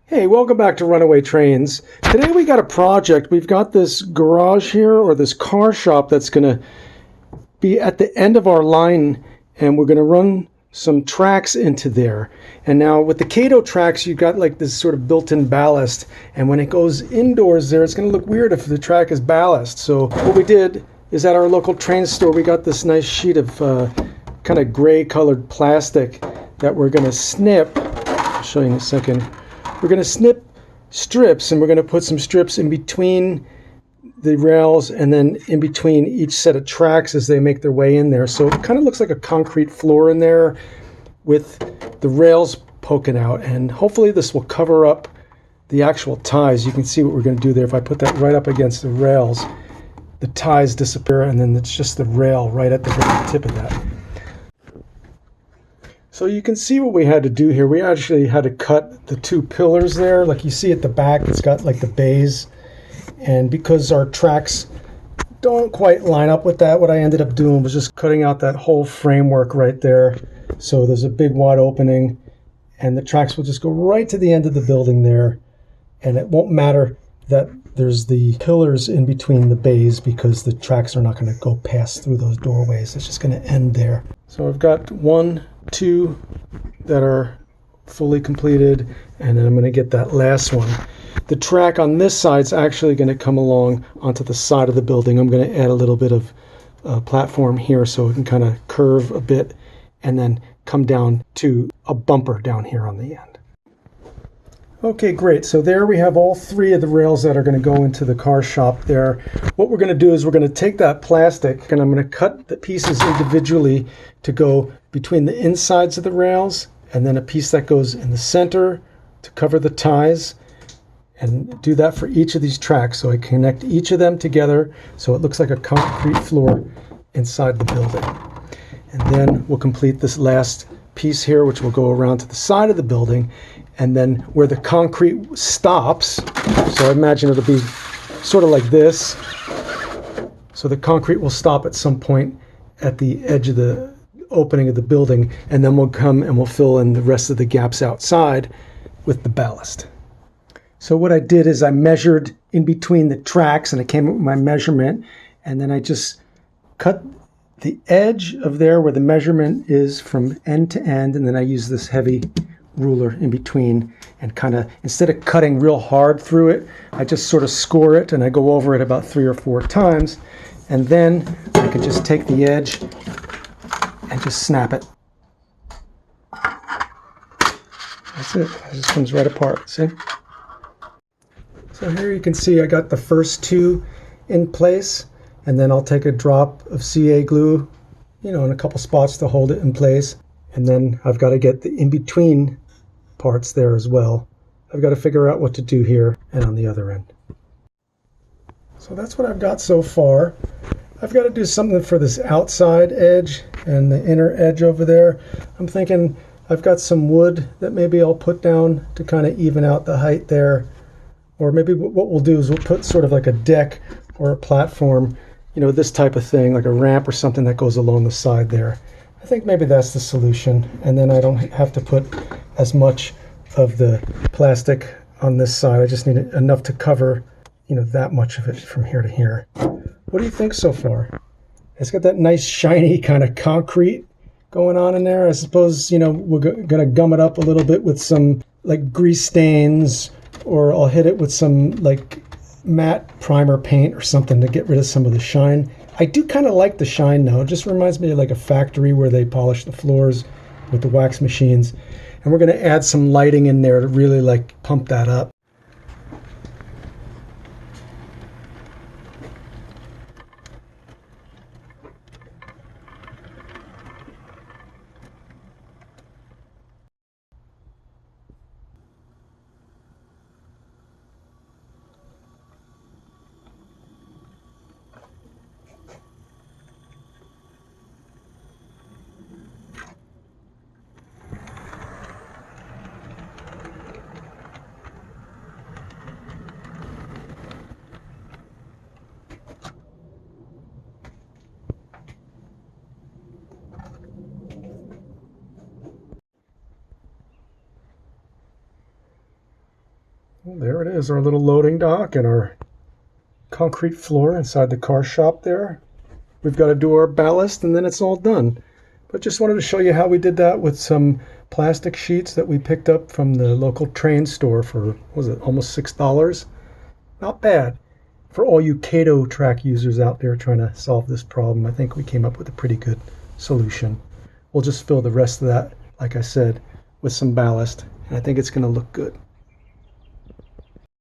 Hey, welcome back to Runaway Trains. Today we got a project. We've got this garage here, or this car shop, that's going to be at the end of our line, and we're going to run some tracks into there. And now with the KATO tracks, you've got like this sort of built-in ballast, and when it goes indoors there, it's going to look weird if the track is ballast. So what we did is at our local train store, we got this nice sheet of kind of gray colored plastic that we're going to snip. I'll show you in a second. We're going to snip strips, and we're going to put some strips in between the rails and then in between each set of tracks as they make their way in there. So it kind of looks like a concrete floor in there with the rails poking out, and hopefully this will cover up the actual ties. You can see what we're going to do there. If I put that right up against the rails, the ties disappear, and then it's just the rail right at the very tip of that. So you can see what we had to do here. We actually had to cut the two pillars there. Like you see at the back, it's got like the bays. And because our tracks don't quite line up with that, what I ended up doing was just cutting out that whole framework right there. So there's a big wide opening, and the tracks will just go right to the end of the building there. And it won't matter that there's the pillars in between the bays, because the tracks are not going to go past through those doorways. It's just going to end there. So I've got 1, 2 that are fully completed, and then I'm going to get that last one. The track on this side is actually going to come along onto the side of the building. I'm going to add a little bit of platform here so it can kind of curve a bit and then come down to a bumper down here on the end. Okay, great. So there we have all 3 of the rails that are going to go into the car shop there. What we're going to do is we're going to take that plastic, and I'm going to cut the pieces individually to go between the insides of the rails, and then a piece that goes in the center to cover the ties, and do that for each of these tracks. So I connect each of them together so it looks like a concrete floor inside the building. And then we'll complete this last piece here, which will go around to the side of the building, and then where the concrete stops, so I imagine it'll be sort of like this. So the concrete will stop at some point at the edge of the opening of the building, and then we'll come and we'll fill in the rest of the gaps outside with the ballast. So what I did is I measured in between the tracks, and I came up with my measurement, and then I just cut the edge of there where the measurement is from end to end, and then I use this heavy ruler in between, and kind of, instead of cutting real hard through it, I just sort of score it, and I go over it about 3 or 4 times, and then I can just take the edge and just snap it. That's it. It just comes right apart. See? So here you can see I got the first 2 in place, and then I'll take a drop of CA glue, in a couple spots to hold it in place, and then I've got to get the in-between parts there as well. I've got to figure out what to do here and on the other end. So that's what I've got so far. I've got to do something for this outside edge and the inner edge over there. I'm thinking I've got some wood that maybe I'll put down to kind of even out the height there. Or maybe what we'll do is we'll put sort of like a deck or a platform, this type of thing, like a ramp or something that goes along the side there. I think maybe that's the solution. And then I don't have to put as much of the plastic on this side. I just need enough to cover, that much of it from here to here. What do you think so far? It's got that nice shiny kind of concrete going on in there. I suppose, we're going to gum it up a little bit with some like grease stains, or I'll hit it with some like matte primer paint or something to get rid of some of the shine. I do kind of like the shine though. It just reminds me of like a factory where they polish the floors with the wax machines. And we're going to add some lighting in there to really like pump that up. Well, there it is, our little loading dock and our concrete floor inside the car shop there. We've got to do our ballast and then it's all done. But just wanted to show you how we did that with some plastic sheets that we picked up from the local train store for, what was it, almost $6? Not bad. For all you KATO track users out there trying to solve this problem, I think we came up with a pretty good solution. We'll just fill the rest of that, like I said, with some ballast, and I think it's going to look good.